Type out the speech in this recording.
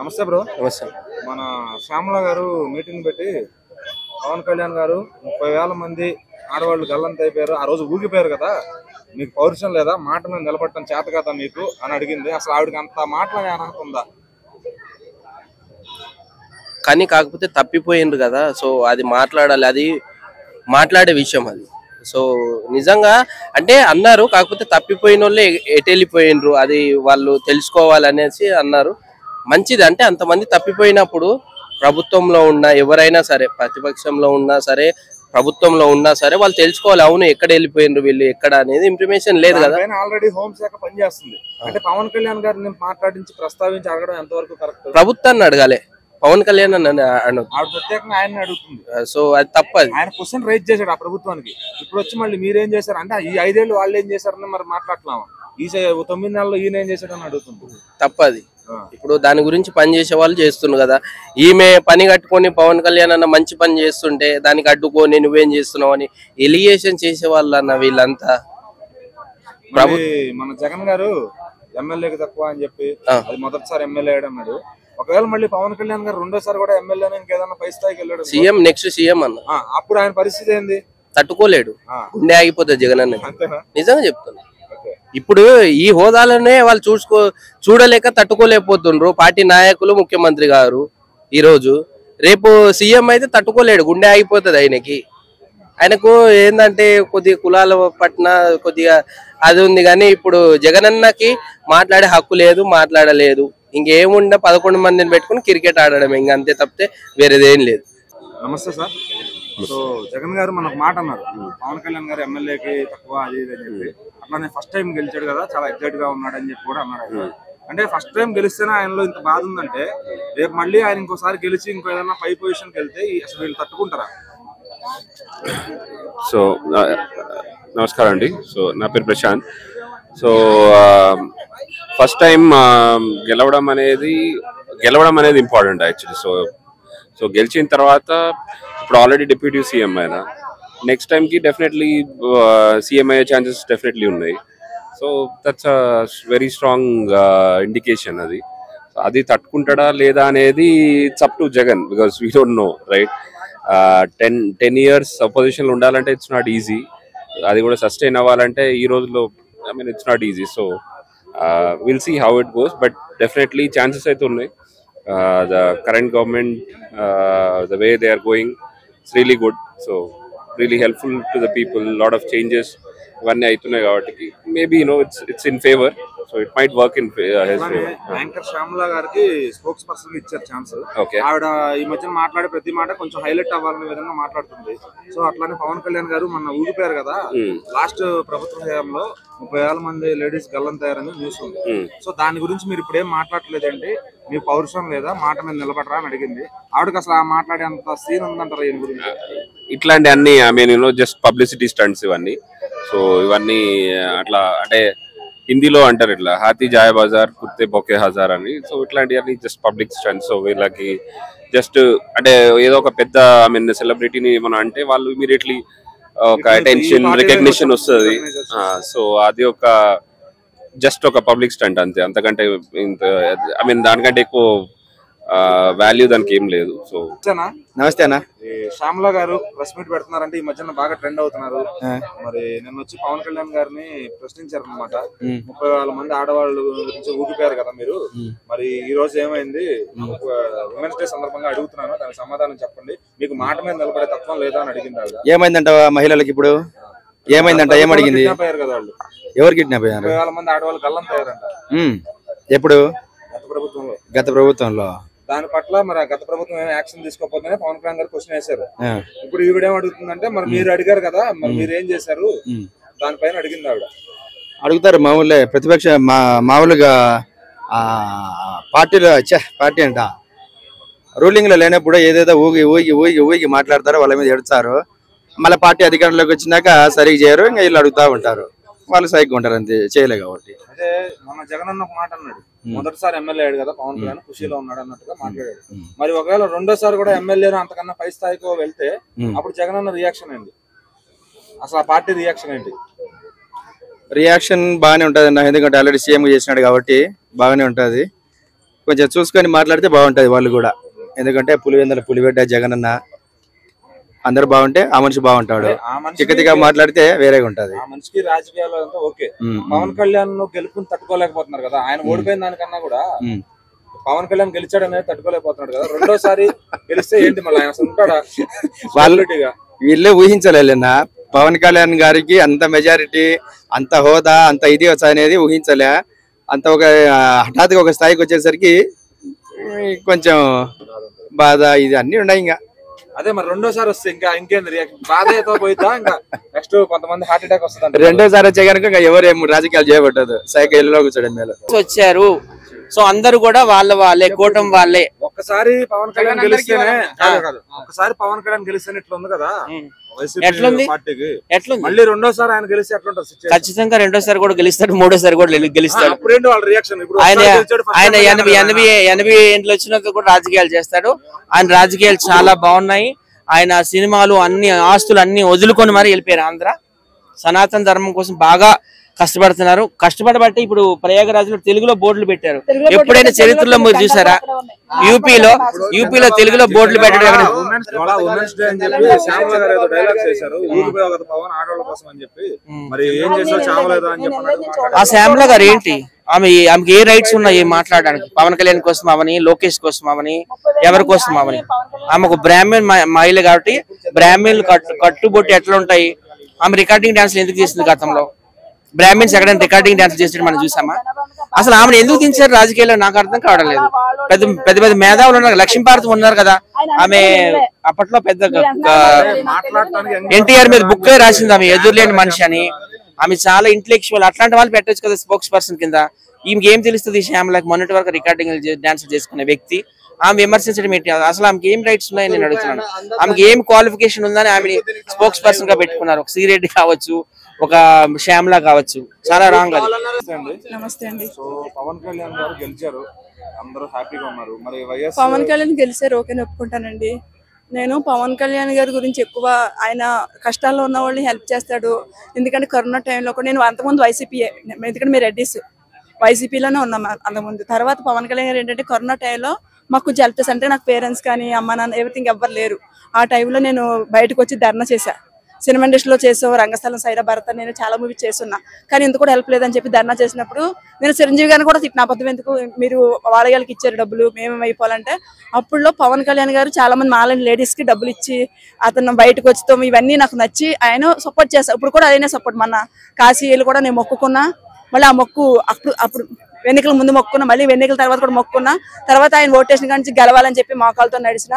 నమస్తే బ్రో. నమస్తే. మన శ్యామల గారు మీటింగ్ పెట్టి పవన్ కళ్యాణ్ గారు 30,000 మంది ఆడవాళ్ళు గల్లంత అయిపోయారు, ఆ రోజు ఊగిపోయారు కదా, మీకు పౌరుషం లేదా, మాట మీద నిలబడటం చేత కదా మీకు అని అడిగింది. అసలు ఆవిడకి అంత మాటలు అర్హత ఉందా? కానీ కాకపోతే తప్పిపోయిండ్రు కదా, సో అది మాట్లాడాలి, అది మాట్లాడే విషయం అది. సో నిజంగా అంటే అన్నారు, కాకపోతే తప్పిపోయిన వాళ్ళే ఎటు వెళ్ళిపోయినరు అది వాళ్ళు తెలుసుకోవాలనేసి అన్నారు. మంచిది, అంటే అంతమంది తప్పిపోయినప్పుడు ప్రభుత్వంలో ఉన్నా ఎవరైనా సరే, ప్రతిపక్షంలో ఉన్నా సరే ప్రభుత్వంలో ఉన్నా సరే వాళ్ళు తెలుసుకోవాలి, అవును ఎక్కడ వెళ్ళిపోయినరు వీళ్ళు ఎక్కడ అనేది ఇన్ఫర్మేషన్ లేదు కదా. ఆల్రెడీ హోంశాఖ పనిచేస్తుంది అంటే పవన్ కళ్యాణ్ గారిని మాట్లాడించి ప్రస్తావించి అడగడం ఎంతవరకు కరెక్ట్? ప్రభుత్వాన్ని అడగాలి, పవన్ కళ్యాణ్ ప్రత్యేకంగా ఆయన అడుగుతుంది. సో అది తప్పది. ఆయన క్వశ్చన్ రైజ్ చేశాడు ఆ ప్రభుత్వానికి. ఇప్పుడు వచ్చి మళ్ళీ మీరేం చేశారు అంటే ఈ 5 ఏళ్ళు వాళ్ళు ఏం చేశారని మరి మాట్లాడలామా, ఈ 9 నెలల్లో ఈయన ఏం చేశాడని అడుగుతుంది. తప్పది. ఇప్పుడు దాని గురించి పని చేసే వాళ్ళు చేస్తున్నారు కదా, ఈమె పని కట్టుకొని పవన్ కళ్యాణ్ అన్న మంచి పని చేస్తుంటే దానికి అడ్డుకొని నువ్వేం చేస్తున్నావు అని ఎలిగేషన్ చేసే వాళ్ళు అన్న వీళ్ళంతా. మన జగన్ గారు ఎమ్మెల్యేకి తక్కువ అని చెప్పి అది మొదటిసారి ఎమ్మెల్యే అన్నాడు. ఒకవేళ మళ్ళీ పవన్ కళ్యాణ్ గారు రెండోసారి కూడా ఎమ్మెల్యే ఇంకేదన్నా పై స్థాయికి వెళ్ళాడు, సీఎం నెక్స్ట్ సీఎం అన్న, అప్పుడు ఆయన పరిస్థితి ఏంది? తట్టుకోలేడు, గుండె ఆగిపోతుంది జగన్ అన్న. నిజంగా చెప్తున్నా, ఇప్పుడు ఈ హోదాలోనే వాళ్ళు చూడలేక తట్టుకోలేకపోతుండ్రు పార్టీ నాయకులు, ముఖ్యమంత్రి గారు. ఈ రోజు రేపు సీఎం అయితే తట్టుకోలేడు, గుండె ఆగిపోతుంది ఆయనకు. ఏంటంటే కొద్దిగా కులాల పట్ల కొద్దిగా అది ఉంది, కానీ ఇప్పుడు జగనన్నకి మాట్లాడే హక్కు లేదు, మాట్లాడలేదు. ఇంకేముండ 11 మందిని పెట్టుకుని క్రికెట్ ఆడడం, ఇంకా అంతే తప్పితే వేరేదేం లేదు. నమస్తే సార్. సో జగన్ గారు మనకు మాట అన్నారు, పవన్ కళ్యాణ్ గారు ఎమ్మెల్యేకి తక్కువ అది ఇది అని చెప్పి. అట్లానే ఫస్ట్ టైం గెలిచాడు కదా, చాలా ఎగ్జైట్ గా ఉన్నాడని చెప్పి కూడా అన్నారు. అంటే ఫస్ట్ టైం గెలిస్తేనే ఆయనలో ఇంత బాధ ఉందంటే రేపు మళ్ళీ ఆయన ఇంకోసారి గెలిచి ఇంకో ఏదైనా పై పొజిషన్కి వెళ్తే అసలు వీళ్ళు తట్టుకుంటారా? సో నమస్కారం అండి. సో నా పేరు ప్రశాంత్. సో ఫస్ట్ టైం గెలవడం అనేది ఇంపార్టెంట్ యాక్చువల్లీ. సో గెలిచిన తర్వాత ఇప్పుడు ఆల్రెడీ డిప్యూటీ సీఎం అయినా, నెక్స్ట్ టైంకి డెఫినెట్లీ సీఎం అయ్యే ఛాన్సెస్ డెఫినెట్లీ ఉన్నాయి. So that's a very strong indication అది. అది తట్టుకుంటాడా లేదా అనేది it's up to Jagan, because we don't know right. 10 years అపోజిషన్లో ఉండాలంటే ఇట్స్ నాట్ ఈజీ. అది కూడా సస్టైన్ అవ్వాలంటే ఈ రోజుల్లో it's not easy. So will see how it goes, but definitely chances అయితే ఉన్నాయి. The current government, the way they are going, it's really good. So really helpful to the people. Lot of changes ఇవన్నీ అవుతున్నాయి కాబట్టి maybe it's in favor. So it might work in his favor. Anchor Shyamala గారికి spokes person ఇచ్చారు chance. ఆవిడ ఈ మధ్యన మాట్లాడే ప్రతి మాట కొంచెం హైలైట్ అవ్వాలనే విధంగా మాట్లాడుతుంది. సో అట్లానే పవన్ కళ్యాణ్ గారు మొన్న ఊగిపోయారు కదా, లాస్ట్ ప్రభుత్వ హయాంలో 30,000 మంది లేడీస్ గల్లంతయ్యారని న్యూస్ ఉంది. సో దాని గురించి మీరు ఇప్పుడు ఏం మాట్లాడలేదండి, మీ పౌరుషం లేదా, మాట మీద నిలబడరా అని అడిగింది. ఆవిడకి అసలు మాట్లాడే అంత సీన్ ఉందంటారా ఈయన గురించి? ఇట్లాంటి అన్ని జస్ట్ పబ్లిసిటీ స్టంట్స్ ఇవన్నీ. సో ఇవన్నీ అట్లా అంటే హిందీలో అంటారు ఇట్లా హాతీ జాయ్ బజార్ కుత్తే బొకే హజార్ అని. సో ఇట్లాంటివన్నీ జస్ట్ పబ్లిక్ స్టంట్స్. సో వీళ్ళకి జస్ట్ అంటే ఏదో ఒక పెద్ద సెలబ్రిటీని ఏమన్నా అంటే వాళ్ళు ఇమీడియట్లీ ఒక అటెన్షన్, రికగ్నిషన్ వస్తుంది. సో అది ఒక జస్ట్ ఒక పబ్లిక్ స్టంట్ అంతే, అంతకంటే దానికంటే ఎక్కువ వాల్యూ దానికి ఏం లేదు. సో నమస్తే అన్న. శ్యామల గారు ప్రెస్ మీట్ పెడుతున్నారంటే ఈ మధ్యన బాగా ట్రెండ్ అవుతున్నారు. మరి నిన్న వచ్చి పవన్ కళ్యాణ్ గారిని ప్రశ్నించారు అనమాట. 30,000 మంది ఆడవాళ్ళు గురించి ఊగిపోయారు కదా మీరు, మరి ఈ రోజు ఏమైంది, ఉమెన్స్ డే సందర్భంగా అడుగుతున్నాను, దానికి సమాధానం చెప్పండి, మీకు మాట మీద నిలబడే తత్వం లేదా అని అడిగింది. ఏమైందంట మహిళలకు ఇప్పుడు? ఏమైందంట? ఏమడిగింది? కదా వాళ్ళు. ఎవరు కిడ్నాప్ అయ్యారు? 30,000 మంది ఆడవాళ్ళు గల్లంతయ్యారంట. ఎప్పుడు? గత ప్రభుత్వంలో దాని పట్ల మరి గత ప్రభుత్వం ఏం యాక్షన్ తీసుకోకపోతేనే పవన్ కళ్యాణ్ గారు క్వశ్చన్ వేశారు. ఇప్పుడు ఈవిడేం అడుగుతుందంటే మరి మీరు అడిగారు కదా, మరి మీరు ఏం చేశారు దానిపైన అడిగింది ఆవిడ. అడుగుతారు మామూలే, ప్రతిపక్ష మామూలుగా పార్టీ అంట రూలింగ్ లో లేనప్పుడు ఏదేదో ఊగి మాట్లాడతారో వాళ్ళ మీద ఎడతారు. మళ్ళీ పార్టీ అధికారంలోకి వచ్చినాక సరిగ్గా చేయరు, ఇంకా వీళ్ళు అడుగుతా ఉంటారు, వాళ్ళు సరిగ్గా ఉంటారు, అంతే చేయలే కాబట్టి. అదే మన జగన్ అన్న ఒక మాట అన్నాడు, మొదటిసారి ఎమ్మెల్యే అయ్యాడు కదా పవన్ కళ్యాణ్, ఖుషీలో ఉన్నాడు అన్నట్టుగా మాట్లాడాడు. మరి ఒకవేళ రెండోసారి కూడా ఎమ్మెల్యే అంతకన్నా పై స్థాయికి వెళ్తే అప్పుడు జగన్ అన్న రియాక్షన్ ఏంటి, అసలు ఆ పార్టీ రియాక్షన్ ఏంటి? రియాక్షన్ బాగానే ఉంటుంది అన్న, ఎందుకంటే ఆల్రెడీ సీఎం చేసినాడు కాబట్టి బాగానే ఉంటుంది. కొంచెం చూసుకొని మాట్లాడితే బాగుంటది వాళ్ళు కూడా. ఎందుకంటే పులివెందుల పులిబిడ్డ జగనన్న అందరు బాగుంటే ఆ మనిషి బాగుంటాడు. చిక్కతిగా మాట్లాడితే వేరేగా ఉంటది. ఆ మనిషికి రాజకీయాల్లో అంతా ఓకే. పవన్ కళ్యాణ్ గెలుపుని తట్టుకోలేకపోతున్నారు కదా, ఆయన ఓడిపోయిన దానికన్నా కూడా పవన్ కళ్యాణ్ గెలిచాడు అనేది తట్టుకోలేకపోతున్నాడు కదా. రెండోసారి గెలిస్తే ఏంటి మళ్ళీ ఆయన ఉంటాడా? వీళ్ళే ఊహించలేనా పవన్ కళ్యాణ్ గారికి అంత మెజారిటీ, అంత హోదా, అంత ఇది అనేది ఊహించలే. అంత ఒక హఠాత్తుగా ఒక స్థాయికి వచ్చేసరికి కొంచెం బాధ ఇది అన్ని ఉన్నాయి. ఇంకా అదే మరి రెండోసారి వస్తే ఇంకేంది బాధ అయితే పోయిద్దా? ఇంకా నెక్స్ట్ కొంతమంది హార్ట్ అటాక్ వస్తుంది. రెండోసారి వచ్చే కనుక ఇంకా ఎవరేం రాజకీయాలు చేయబట్టదు. సైకిల్లో కూర్చోడం మేలు. వచ్చారు సో అందరు కూడా వాళ్ళే కూటమి వాళ్ళే. ఒక్కసారి పవన్ కళ్యాణ్ గెలిస్తేనే ఒక్కసారి పవన్ కళ్యాణ్ గెలిస్తేనే ఇట్లా ఉంది కదా ఎట్లుంది మళ్ళీ రెండోసారి ఆయన గెలిస్తే ఎట్లుంటది? ఖచ్చితంగా రెండోసారి కూడా గెలుస్తాడు, మూడోసారి కూడా గెలుస్తాడు. అప్పుడేంటి వాళ్ళ రియాక్షన్? ఆయన 80 ఏండ్లు వచ్చినందుకు కూడా రాజకీయాలు చేస్తాడు. ఆయన రాజకీయాలు చాలా బాగున్నాయి. ఆయన సినిమాలు అన్ని ఆస్తులు అన్ని వదులుకొని మరి వెళ్ళిపోయారు. ఆంధ్ర సనాతన ధర్మం కోసం బాగా కష్టపడుతున్నారు. కష్టపడబట్టి ఇప్పుడు ప్రయాగరాజ్ లో తెలుగులో బోర్డులు పెట్టారు. ఎప్పుడైనా చరిత్రలో మీరు చూసారా? యూపీలో తెలుగులో బోర్డులు పెట్టడం. ఆ శ్యామల గారు ఏంటి, ఆమెకి ఏ రైట్స్ ఉన్నాయి మాట్లాడడానికి? పవన్ కళ్యాణ్ కోసం అవని, లోకేష్ కోసం అవని, ఎవరి కోసం అవని? ఆమె ఒక బ్రాహ్మణ్ మహిళ కాబట్టి బ్రాహ్మణులు కట్టుబొట్టి ఎట్లా ఉంటాయి? ఆమె రికార్డింగ్ డాన్స్లు ఎందుకు చేసింది గతంలో? బ్రాహ్మిన్స్ ఎక్కడైనా రికార్డింగ్ డాన్స్ చేసి మనం చూసామా? అసలు ఆమెను ఎందుకు దించారు రాజకీయాల్లో నాకు అర్థం కావడం లేదు. పెద్ద పెద్ద మేధావులు ఉన్నారు, లక్ష్మీపార్వతి ఉన్నారు కదా, ఆమె అప్పట్లో పెద్ద ఎన్టీఆర్ మీద బుక్ రాసింది ఆమె ఎదురులేని మనిషి అని. ఆమె చాలా ఇంటెలెక్చువల్. అట్లాంటి వాళ్ళు పెట్టొచ్చు కదా స్పోక్స్ పర్సన్ కింద. ఈమెకి ఏం తెలుస్తుంది? శ్యామలకి మొన్నటి వరకు రికార్డింగ్ డాన్స్ చేసుకునే వ్యక్తి ఆమె విమర్శించడం ఏంటి? అసలు ఆమెకి ఏం రైట్స్ ఉన్నాయని నేను అడుగుతున్నాను. ఆమెకి ఏం క్వాలిఫికేషన్ ఉందని ఆమె స్పోక్స్ పర్సన్ గా పెట్టుకున్నారు. ఒక సిరెడ్డి కావచ్చు, ఒక శ్యామల కావచ్చు, చాలా రాంగ్ అది. నమస్తే అండి. సో పవన్ కళ్యాణ్ గారు గెలిచారు, అందరూ హ్యాపీగా ఉన్నారు. మరి పవన్ కళ్యాణ్ గెలిచారు, ఓకే ఒప్పుకుంటానండి. నేను పవన్ కళ్యాణ్ గారి గురించి ఎక్కువ, ఆయన కష్టాల్లో ఉన్న వాళ్ళని హెల్ప్ చేస్తాడు. ఎందుకంటే కరోనా టైంలో కూడా నేను అంతకుముందు వైసీపీయే, ఎందుకంటే మీరు రెడ్డిస్ వైసీపీలోనే ఉన్నాం అంతకుముందు. తర్వాత పవన్ కళ్యాణ్ గారు ఏంటంటే కరోనా టైంలో మాకు కొంచెం హెల్ప్ చేస్తా. అంటే నాకు పేరెంట్స్ కానీ అమ్మ నాన్న ఎవ్రీథింగ్ ఎవ్వరు లేరు. ఆ టైంలో నేను బయటకు వచ్చి ధర్నా చేశా. సినిమా ఇండస్ట్రీలో చేసావు, రంగస్థలం, సైరా భరత, నేను చాలా మూవీ చేస్తున్నా, కానీ ఎందుకు కూడా హెల్ప్ లేదని చెప్పి ధర్నా చేసినప్పుడు నేను చిరంజీవి గారిని కూడా తిట్టిన, అబద్ధం ఎందుకు, మీరు వాళ్ళకి ఇచ్చారు డబ్బులు, మేమేమైపోవాలంటే. అప్పుడులో పవన్ కళ్యాణ్ గారు చాలా మంది మాలాంటి లేడీస్ కి డబ్బులు ఇచ్చి అతను బయటకు వచ్చి ఇవన్నీ నాకు నచ్చి ఆయన సపోర్ట్ చేస్తా. ఇప్పుడు కూడా అదైనా సపోర్ట్. మొన్న కాశీలు కూడా నేను మొక్కుకున్నా, మళ్ళీ ఆ మొక్కు అప్పుడు ఎన్నికల ముందు మొక్కున్నా, మళ్ళీ ఎన్నికల తర్వాత కూడా మొక్కున్నా. తర్వాత ఆయన ఓటేషన్ కానీ గెలవాలని చెప్పి మోకాలతో నడిచిన